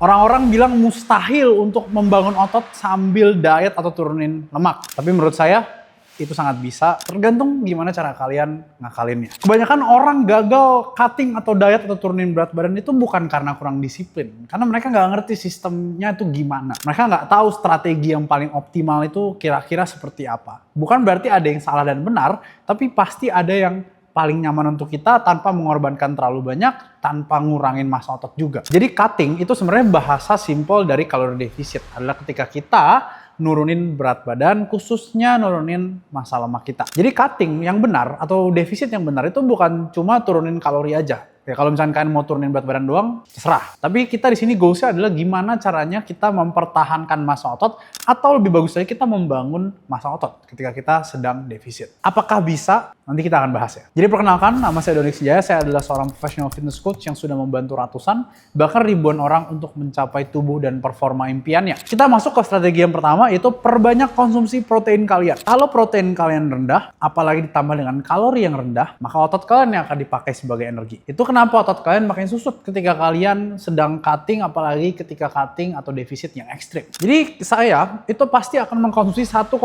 Orang-orang bilang mustahil untuk membangun otot sambil diet atau turunin lemak. Tapi menurut saya, itu sangat bisa, tergantung gimana cara kalian ngakalinnya. Kebanyakan orang gagal cutting atau diet atau turunin berat badan itu bukan karena kurang disiplin. Karena mereka nggak ngerti sistemnya itu gimana. Mereka nggak tahu strategi yang paling optimal itu kira-kira seperti apa. Bukan berarti ada yang salah dan benar, tapi pasti ada yang paling nyaman untuk kita tanpa mengorbankan terlalu banyak, tanpa ngurangin massa otot juga. Jadi cutting itu sebenarnya bahasa simpel dari kalori defisit. Adalah ketika kita nurunin berat badan, khususnya nurunin massa lemak kita. Jadi cutting yang benar atau defisit yang benar itu bukan cuma turunin kalori aja. Ya kalau misalkan kalian mau turunin berat badan doang, terserah. Tapi kita di sini goalsnya adalah gimana caranya kita mempertahankan massa otot atau lebih bagus lagi kita membangun massa otot ketika kita sedang defisit. Apakah bisa? Nanti kita akan bahas ya. Jadi perkenalkan, nama saya Doni Sejaya, saya adalah seorang professional fitness coach yang sudah membantu ratusan, bahkan ribuan orang untuk mencapai tubuh dan performa impiannya. Kita masuk ke strategi yang pertama, yaitu perbanyak konsumsi protein kalian. Kalau protein kalian rendah, apalagi ditambah dengan kalori yang rendah, maka otot kalian yang akan dipakai sebagai energi. Itu kenapa otot kalian makin susut ketika kalian sedang cutting, apalagi ketika cutting atau defisit yang ekstrim. Jadi saya itu pasti akan mengkonsumsi 1,8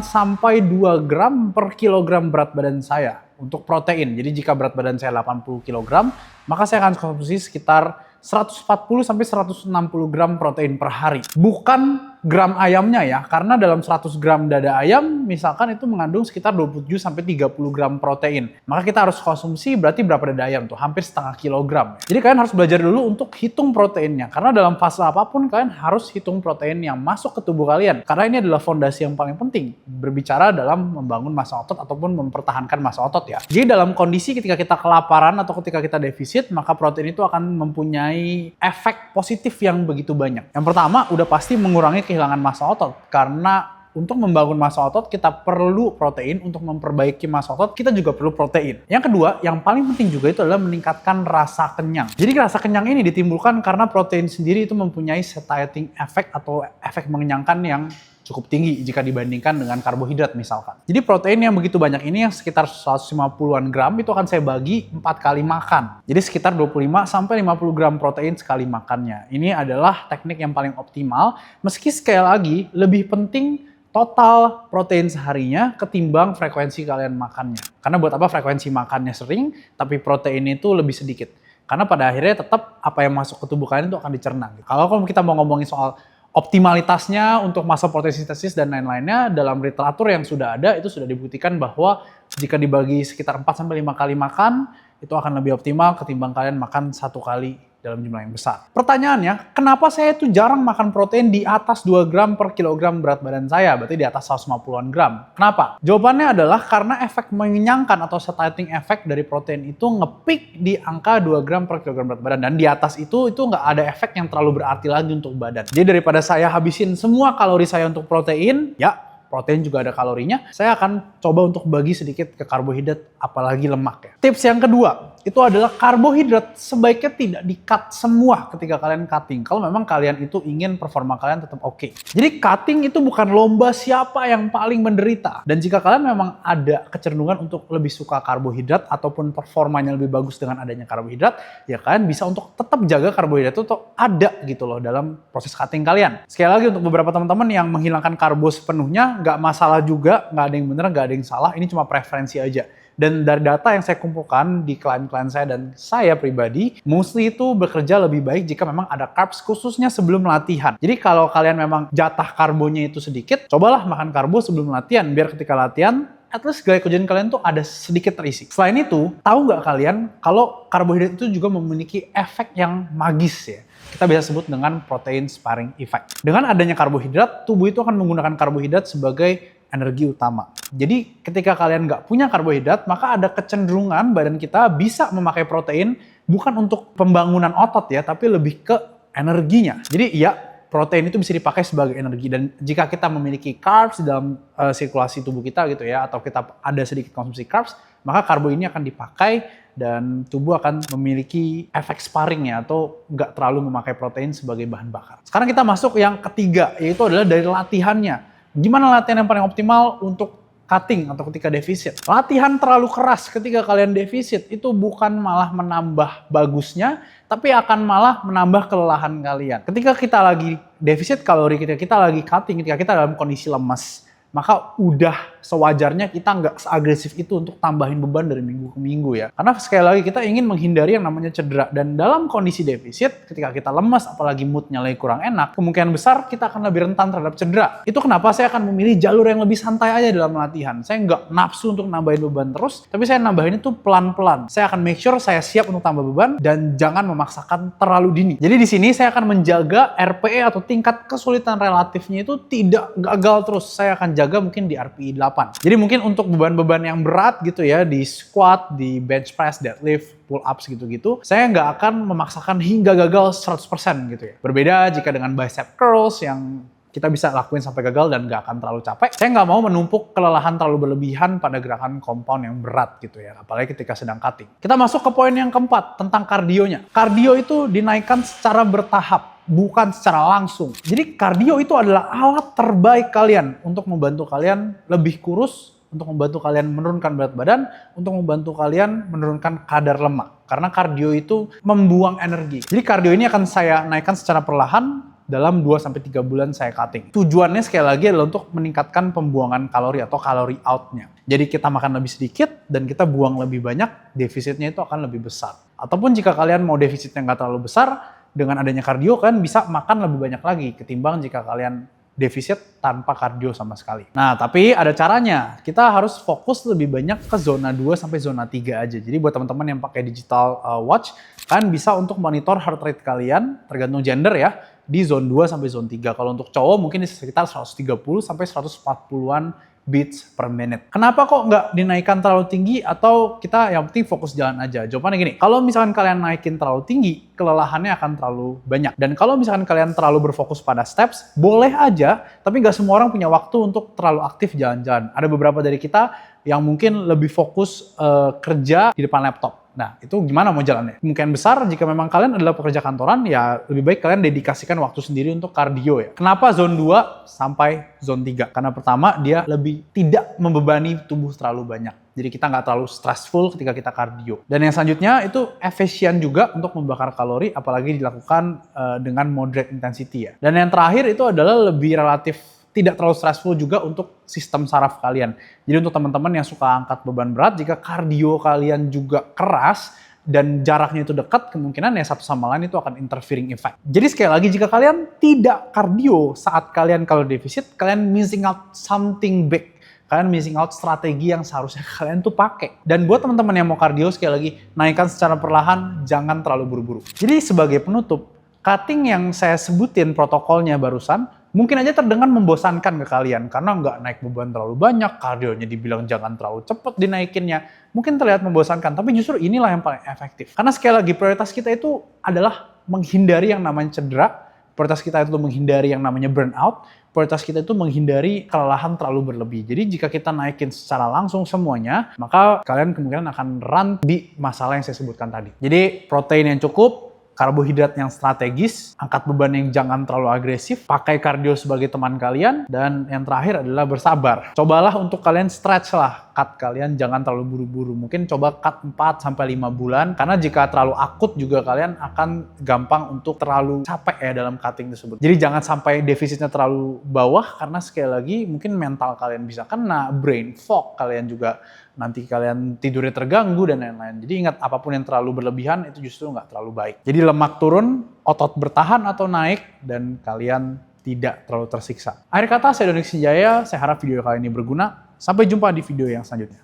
sampai 2 gram per kilogram berat badan saya untuk protein. Jadi jika berat badan saya 80 kg, maka saya akan konsumsi sekitar 140 sampai 160 gram protein per hari. Bukan gram ayamnya ya, karena dalam 100 gram dada ayam misalkan itu mengandung sekitar 27 sampai 30 gram protein. Maka kita harus konsumsi berarti berapa dada ayam tuh? Hampir setengah kilogram. Jadi kalian harus belajar dulu untuk hitung proteinnya, karena dalam fase apapun kalian harus hitung protein yang masuk ke tubuh kalian. Karena ini adalah fondasi yang paling penting berbicara dalam membangun massa otot ataupun mempertahankan massa otot ya. Jadi dalam kondisi ketika kita kelaparan atau ketika kita defisit, maka protein itu akan mempunyai efek positif yang begitu banyak. Yang pertama, udah pasti mengurangi kehilangan massa otot, karena untuk membangun massa otot kita perlu protein, untuk memperbaiki massa otot kita juga perlu protein. Yang kedua, yang paling penting juga itu adalah meningkatkan rasa kenyang. Jadi rasa kenyang ini ditimbulkan karena protein sendiri itu mempunyai satiating effect atau efek mengenyangkan yang cukup tinggi jika dibandingkan dengan karbohidrat misalkan. Jadi protein yang begitu banyak ini yang sekitar 150-an gram itu akan saya bagi 4 kali makan. Jadi sekitar 25 sampai 50 gram protein sekali makannya. Ini adalah teknik yang paling optimal, meski sekali lagi lebih penting total protein seharinya ketimbang frekuensi kalian makannya. Karena buat apa frekuensi makannya sering, tapi protein itu lebih sedikit. Karena pada akhirnya tetap apa yang masuk ke tubuh kalian itu akan dicerna. Kalau kita mau ngomongin soal optimalitasnya untuk masa protein sintesis dan lain-lainnya, dalam literatur yang sudah ada itu sudah dibuktikan bahwa jika dibagi sekitar 4 sampai 5 kali makan itu akan lebih optimal ketimbang kalian makan 1 kali dalam jumlah yang besar. Pertanyaannya, kenapa saya tuh jarang makan protein di atas 2 gram per kilogram berat badan saya, berarti di atas 150-an gram? Kenapa? Jawabannya adalah karena efek mengenyangkan atau satiating effect dari protein itu nge-peak di angka 2 gram per kilogram berat badan, dan di atas itu nggak ada efek yang terlalu berarti lagi untuk badan. Jadi daripada saya habisin semua kalori saya untuk protein, ya protein juga ada kalorinya, saya akan coba untuk bagi sedikit ke karbohidrat, apalagi lemak ya. Tips yang kedua, itu adalah karbohidrat sebaiknya tidak di-cut semua ketika kalian cutting. Kalau memang kalian itu ingin performa kalian tetap oke. Jadi cutting itu bukan lomba siapa yang paling menderita. Dan jika kalian memang ada kecenderungan untuk lebih suka karbohidrat ataupun performanya lebih bagus dengan adanya karbohidrat, ya kalian bisa untuk tetap jaga karbohidrat itu untuk ada gitu loh dalam proses cutting kalian. Sekali lagi untuk beberapa teman-teman yang menghilangkan karbo sepenuhnya, nggak masalah juga, nggak ada yang benar, nggak ada yang salah, ini cuma preferensi aja. Dan dari data yang saya kumpulkan di klien-klien saya dan saya pribadi, mostly itu bekerja lebih baik jika memang ada carbs khususnya sebelum latihan. Jadi kalau kalian memang jatah karbonya itu sedikit, cobalah makan karbo sebelum latihan, biar ketika latihan, at least glycogen kalian tuh ada sedikit terisi. Selain itu, tahu nggak kalian kalau karbohidrat itu juga memiliki efek yang magis ya? Kita bisa sebut dengan protein sparing effect. Dengan adanya karbohidrat, tubuh itu akan menggunakan karbohidrat sebagai energi utama. Jadi ketika kalian nggak punya karbohidrat, maka ada kecenderungan badan kita bisa memakai protein bukan untuk pembangunan otot ya, tapi lebih ke energinya. Jadi ya, protein itu bisa dipakai sebagai energi, dan jika kita memiliki carbs di dalam sirkulasi tubuh kita gitu ya, atau kita ada sedikit konsumsi carbs, maka karbo ini akan dipakai dan tubuh akan memiliki efek sparing ya, atau nggak terlalu memakai protein sebagai bahan bakar. Sekarang kita masuk yang ketiga, yaitu adalah dari latihannya. Gimana latihan yang paling optimal untuk cutting atau ketika defisit. Latihan terlalu keras ketika kalian defisit itu bukan malah menambah bagusnya, tapi akan malah menambah kelelahan kalian. Ketika kita lagi defisit kalori, ketika kita lagi cutting, ketika kita dalam kondisi lemas, maka udah sewajarnya kita nggak seagresif itu untuk tambahin beban dari minggu ke minggu ya. Karena sekali lagi kita ingin menghindari yang namanya cedera. Dan dalam kondisi defisit, ketika kita lemas, apalagi moodnya lagi kurang enak, kemungkinan besar kita akan lebih rentan terhadap cedera. Itu kenapa saya akan memilih jalur yang lebih santai aja dalam latihan. Saya nggak nafsu untuk nambahin beban terus, tapi saya nambahin itu pelan-pelan. Saya akan make sure saya siap untuk tambah beban dan jangan memaksakan terlalu dini. Jadi di sini saya akan menjaga RPE atau tingkat kesulitan relatifnya itu tidak gagal terus. Saya akan jaga mungkin di RPI 8. Jadi mungkin untuk beban-beban yang berat gitu ya, di squat, di bench press, deadlift, pull ups gitu-gitu, saya nggak akan memaksakan hingga gagal 100% gitu ya. Berbeda jika dengan bicep curls yang kita bisa lakuin sampai gagal dan nggak akan terlalu capek. Saya nggak mau menumpuk kelelahan terlalu berlebihan pada gerakan compound yang berat gitu ya, apalagi ketika sedang cutting. Kita masuk ke poin yang keempat, tentang kardionya. Kardio itu dinaikkan secara bertahap, bukan secara langsung. Jadi kardio itu adalah alat terbaik kalian untuk membantu kalian lebih kurus, untuk membantu kalian menurunkan berat badan, untuk membantu kalian menurunkan kadar lemak. Karena kardio itu membuang energi. Jadi kardio ini akan saya naikkan secara perlahan dalam 2-3 bulan saya cutting. Tujuannya sekali lagi adalah untuk meningkatkan pembuangan kalori atau kalori out-nya. Jadi kita makan lebih sedikit dan kita buang lebih banyak, defisitnya itu akan lebih besar. Ataupun jika kalian mau defisitnya nggak terlalu besar, dengan adanya kardio kan bisa makan lebih banyak lagi ketimbang jika kalian defisit tanpa kardio sama sekali. Nah, tapi ada caranya. Kita harus fokus lebih banyak ke zona 2 sampai zona 3 aja. Jadi buat teman-teman yang pakai digital watch, kalian bisa untuk monitor heart rate kalian tergantung gender ya, di zone 2 sampai zone 3. Kalau untuk cowok mungkin di sekitar 130 sampai 140-an beats per minute. Kenapa kok nggak dinaikkan terlalu tinggi atau kita yang penting fokus jalan aja? Jawabannya gini, kalau misalkan kalian naikin terlalu tinggi, kelelahannya akan terlalu banyak. Dan kalau misalkan kalian terlalu berfokus pada steps, boleh aja, tapi nggak semua orang punya waktu untuk terlalu aktif jalan-jalan. Ada beberapa dari kita yang mungkin lebih fokus kerja di depan laptop. Nah, itu gimana mau jalannya? Kemungkinan besar jika memang kalian adalah pekerja kantoran, ya lebih baik kalian dedikasikan waktu sendiri untuk kardio ya. Kenapa zone 2 sampai zone 3? Karena pertama, dia lebih tidak membebani tubuh terlalu banyak. Jadi kita nggak terlalu stressful ketika kita kardio. Dan yang selanjutnya itu efisien juga untuk membakar kalori, apalagi dilakukan dengan moderate intensity ya. Dan yang terakhir itu adalah lebih relatif tidak terlalu stressful juga untuk sistem saraf kalian. Jadi untuk teman-teman yang suka angkat beban berat, jika kardio kalian juga keras dan jaraknya itu dekat, kemungkinan ya satu sama lain itu akan interfering effect. Jadi sekali lagi, jika kalian tidak kardio saat kalian kalau defisit, kalian missing out something big. Kalian missing out strategi yang seharusnya kalian tuh pakai. Dan buat teman-teman yang mau kardio, sekali lagi, naikkan secara perlahan, jangan terlalu buru-buru. Jadi sebagai penutup, cutting yang saya sebutin protokolnya barusan, mungkin aja terdengar membosankan ke kalian karena nggak naik beban terlalu banyak, kardionya dibilang jangan terlalu cepet dinaikinnya. Mungkin terlihat membosankan, tapi justru inilah yang paling efektif. Karena sekali lagi, prioritas kita itu adalah menghindari yang namanya cedera, prioritas kita itu menghindari yang namanya burnout, prioritas kita itu menghindari kelelahan terlalu berlebih. Jadi jika kita naikin secara langsung semuanya, maka kalian kemungkinan akan run di masalah yang saya sebutkan tadi. Jadi protein yang cukup, karbohidrat yang strategis, angkat beban yang jangan terlalu agresif, pakai kardio sebagai teman kalian, dan yang terakhir adalah bersabar. Cobalah untuk kalian stretch lah cut kalian, jangan terlalu buru-buru. Mungkin coba cut 4-5 bulan, karena jika terlalu akut juga kalian akan gampang untuk terlalu capek ya dalam cutting tersebut. Jadi jangan sampai defisitnya terlalu bawah, karena sekali lagi mungkin mental kalian bisa kena, brain fog kalian juga, nanti kalian tidurnya terganggu dan lain-lain. Jadi ingat, apapun yang terlalu berlebihan itu justru nggak terlalu baik. Jadi lemak turun, otot bertahan atau naik, dan kalian tidak terlalu tersiksa. Akhir kata, saya Doni Sinjaya, saya harap video kali ini berguna. Sampai jumpa di video yang selanjutnya.